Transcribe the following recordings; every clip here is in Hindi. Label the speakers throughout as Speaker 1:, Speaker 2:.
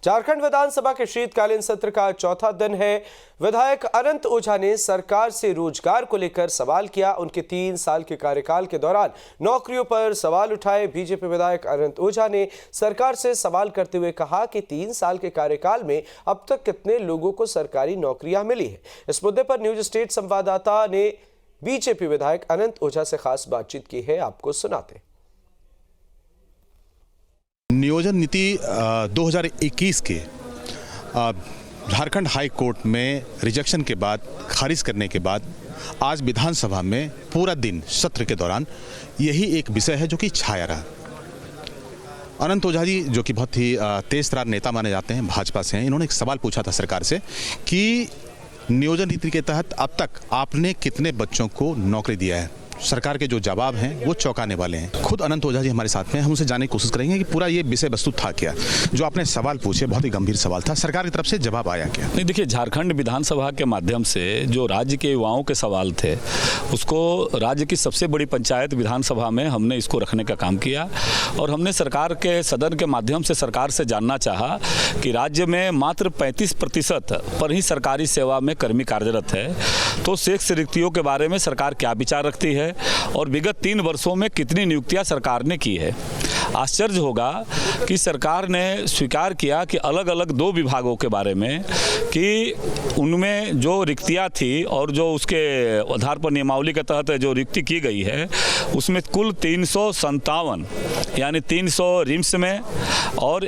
Speaker 1: झारखंड विधानसभा के शीतकालीन सत्र का चौथा दिन है। विधायक अनंत ओझा ने सरकार से रोजगार को लेकर सवाल किया। उनके 3 साल के कार्यकाल के दौरान नौकरियों पर सवाल उठाए। बीजेपी विधायक अनंत ओझा ने सरकार से सवाल करते हुए कहा कि 3 साल के कार्यकाल में अब तक कितने लोगों को सरकारी नौकरियां मिली है। इस मुद्दे पर न्यूज स्टेट संवाददाता ने बीजेपी विधायक अनंत ओझा से खास बातचीत की है, आपको सुनाते।
Speaker 2: नियोजन नीति 2021 के झारखंड हाई कोर्ट में रिजेक्शन के बाद, खारिज करने के बाद आज विधानसभा में पूरा दिन सत्र के दौरान यही एक विषय है जो कि छाया रहा। अनंत ओझा जी, जो कि बहुत ही तेज तरार नेता माने जाते हैं, भाजपा से हैं, इन्होंने एक सवाल पूछा था सरकार से कि नियोजन नीति के तहत अब तक आपने कितने बच्चों को नौकरी दिया है। सरकार के जो जवाब हैं वो चौंकाने वाले हैं। खुद अनंत ओझा जी हमारे साथ में, हम उनसे जानने की कोशिश करेंगे कि पूरा ये विषय वस्तु था क्या, जो आपने सवाल पूछे बहुत ही गंभीर सवाल था, सरकार की तरफ से जवाब आया क्या?
Speaker 3: नहीं, देखिए, झारखंड विधानसभा के माध्यम से जो राज्य के युवाओं के सवाल थे उसको राज्य की सबसे बड़ी पंचायत विधानसभा में हमने इसको रखने का काम किया और हमने सरकार के सदन के माध्यम से सरकार से जानना चाहा कि राज्य में मात्र 35% पर ही सरकारी सेवा में कर्मी कार्यरत है, तो शेष रिक्तियों के बारे में सरकार क्या विचार रखती है और विगत 3 वर्षों में कितनी नियुक्तियां सरकार ने की है। आश्चर्य होगा कि सरकार ने स्वीकार किया कि अलग अलग 2 विभागों के बारे में कि उनमें जो रिक्तियां थी और जो उसके आधार पर नियमावली के तहत जो रिक्ति की गई है उसमें कुल 357 यानी 300 रिम्स में और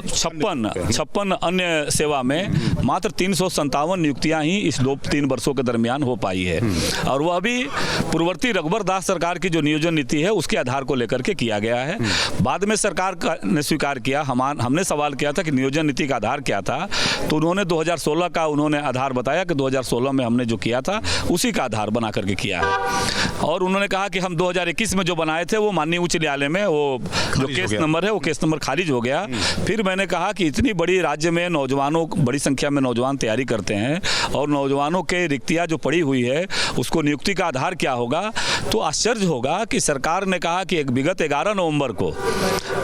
Speaker 3: 56 अन्य सेवा में मात्र 357 नियुक्तियां ही इस 2-3 वर्षों के दरमियान हो पाई है और वह भी पूर्ववर्ती रघुवर दास सरकार की जो नियोजन नीति है उसके आधार को लेकर के किया गया है। बाद में सरकार ने स्वीकार किया, हमने सवाल किया था कि नियोजन नीति का आधार क्या था, तो उन्होंने 2016 का उन्होंने आधार बताया कि 2016 में हमने जो किया था उसी का आधार बना करके किया है और उन्होंने कहा कि हम 2021 में जो बनाए थे वो माननीय उच्च न्यायालय में वो जो केस नंबर है वो केस नंबर खारिज हो गया। फिर मैंने कहा कि इतनी बड़ी राज्य में नौजवानों, बड़ी संख्या में नौजवान तैयारी करते हैं और नौजवानों के रिक्तियां जो पड़ी हुई है उसको नियुक्ति का आधार क्या होगा, तो आश्चर्य होगा कि सरकार ने कहा कि विगत 11 नवंबर को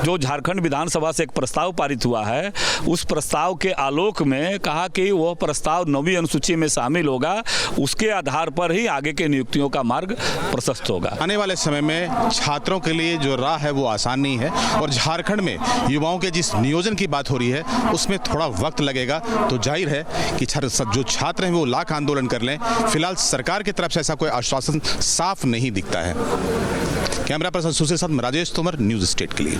Speaker 3: जो झारखंड विधानसभा से एक प्रस्ताव पारित हुआ है उस प्रस्ताव के आलोक में कहा कि वह प्रस्ताव 9वीं अनुसूची में शामिल होगा, उसके आधार पर ही आगे के नियुक्तियों का मार्ग प्रशस्त होगा।
Speaker 2: आने वाले समय में छात्रों के लिए जो राह है वो आसान नहीं है और झारखंड में युवाओं के जिस नियोजन की बात हो रही है उसमें थोड़ा वक्त लगेगा, तो जाहिर है कि जो छात्र हैं वो लाख आंदोलन कर लें। फिलहाल सरकार की तरफ से ऐसा कोई आश्वासन साफ नहीं दिखता है। कैमरा पर्सन सुशील साथ में राजेश तोमर, न्यूज स्टेट के लिए।